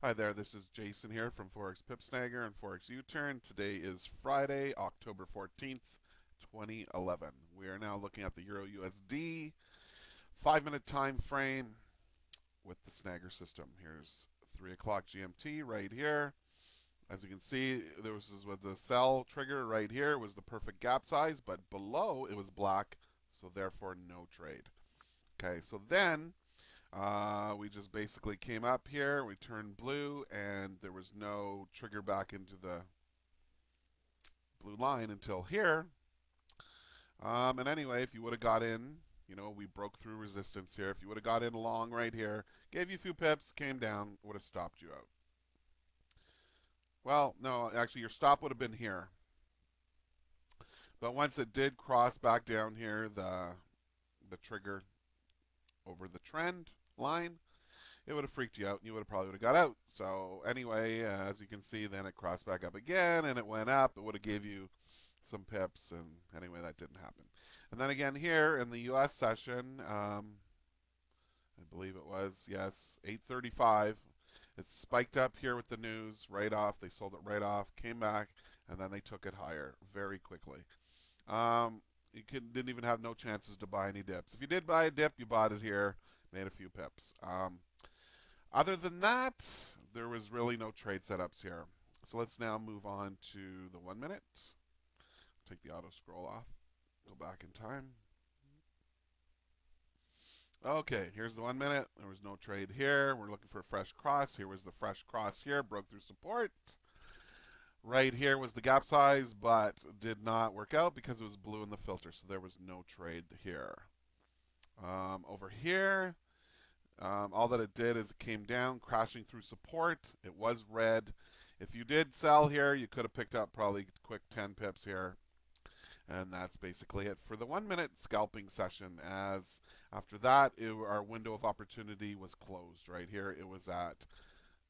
Hi there, this is Jason here from ForexPipSnager and Forex UTurn. Today is Friday, October 14th, 2011. We are now looking at the Euro USD 5-minute time frame with the Snagger system. Here's 3 o'clock GMT right here. As you can see, there was the sell trigger right here. It was the perfect gap size, but below it was black, so therefore no trade. Okay, so then we just basically came up here, we turned blue, and there was no trigger back into the blue line until here. And anyway, if you would have got in, we broke through resistance here. If you would have got in long right here, gave you a few pips, came down, would have stopped you out. Well, no, actually your stop would have been here. But once it did cross back down here, the trigger over the trend line, it would have freaked you out and you would have got out. So anyway, as you can see, then it crossed back up again and it went up. It would have gave you some pips, and anyway, that didn't happen. And then again here in the US session, I believe it was, yes, 8:35. It spiked up here with the news right off. They sold it right off, came back, and then they took it higher very quickly. Didn't even have no chances to buy any dips. If you did buy a dip, you bought it here, made a few pips. Other than that, there was really no trade setups here. So let's now move on to the 1 minute. Take the auto scroll off. Go back in time. Okay, here's the 1 minute. There was no trade here. We're looking for a fresh cross. Here was the fresh cross here. Broke through support. Right here was the gap size, but did not work out because it was blue in the filter. So there was no trade here. Over here, all that it did is it came down, crashing through support. It was red. If you did sell here, you could have picked up probably quick 10 pips here. And that's basically it for the 1 minute scalping session. As after that, our window of opportunity was closed right here. It was at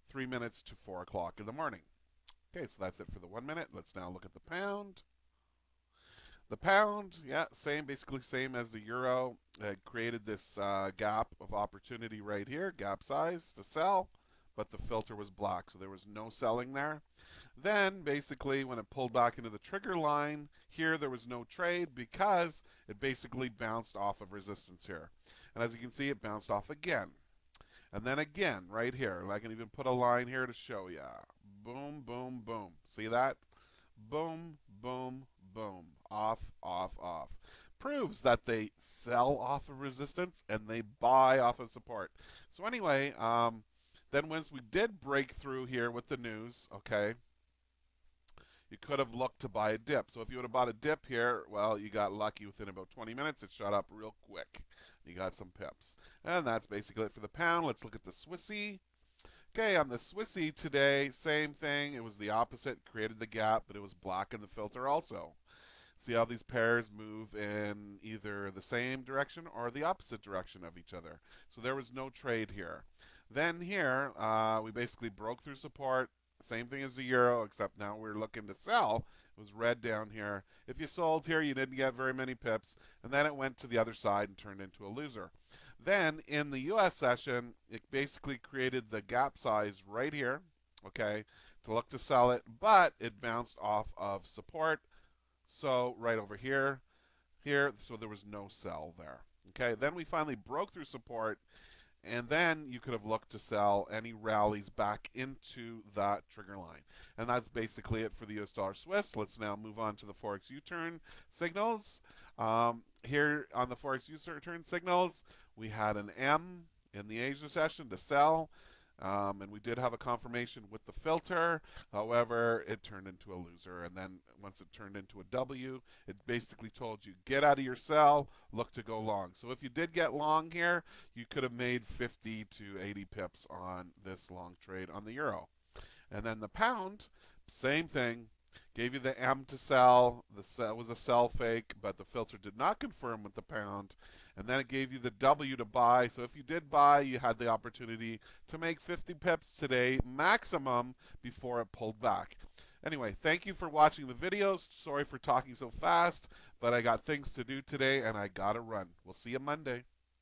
3 minutes to 4 o'clock in the morning. Okay, so that's it for the 1 minute. Let's now look at the pound. The pound, yeah, basically same as the euro. It created this gap of opportunity right here, gap size to sell, but the filter was black, so there was no selling there. Then, basically, when it pulled back into the trigger line, here there was no trade because it basically bounced off of resistance here. And as you can see, it bounced off again. And then again, right here. I can even put a line here to show you. Boom, boom, boom. See that? Boom, boom, boom. Off, off, off. Proves that they sell off of resistance and they buy off of support. So anyway, then once we did break through here with the news, okay, you could have looked to buy a dip. So if you would have bought a dip here, well, you got lucky. Within about 20 minutes, it shot up real quick. You got some pips. And that's basically it for the pound. Let's look at the Swissy. Okay, on the Swissy today, same thing. It was the opposite, created the gap, but it was black in the filter also. See how these pairs move in either the same direction or the opposite direction of each other. So there was no trade here. Then here, we basically broke through support. Same thing as the euro, except now we're looking to sell. It was red down here. If you sold here, you didn't get very many pips, and then it went to the other side and turned into a loser. Then in the US session, it basically created the gap size right here, okay, to look to sell it, but it bounced off of support. So right over here, so there was no sell there. Okay, then we finally broke through support, and then you could have looked to sell any rallies back into that trigger line. And that's basically it for the US dollar Swiss. Let's now move on to the Forex U-turn signals. Here on the Forex U-turn signals, we had an M in the Asia session to sell. And we did have a confirmation with the filter. However, it turned into a loser. And then once it turned into a W, it basically told you, get out of your sell, look to go long. So if you did get long here, you could have made 50 to 80 pips on this long trade on the euro. And then the pound, same thing. Gave you the M to sell. The sell was a sell fake, but the filter did not confirm with the pound. And then it gave you the W to buy. So if you did buy, you had the opportunity to make 50 pips today, maximum, before it pulled back. Anyway, thank you for watching the videos. Sorry for talking so fast, but I got things to do today and I gotta run. We'll see you Monday.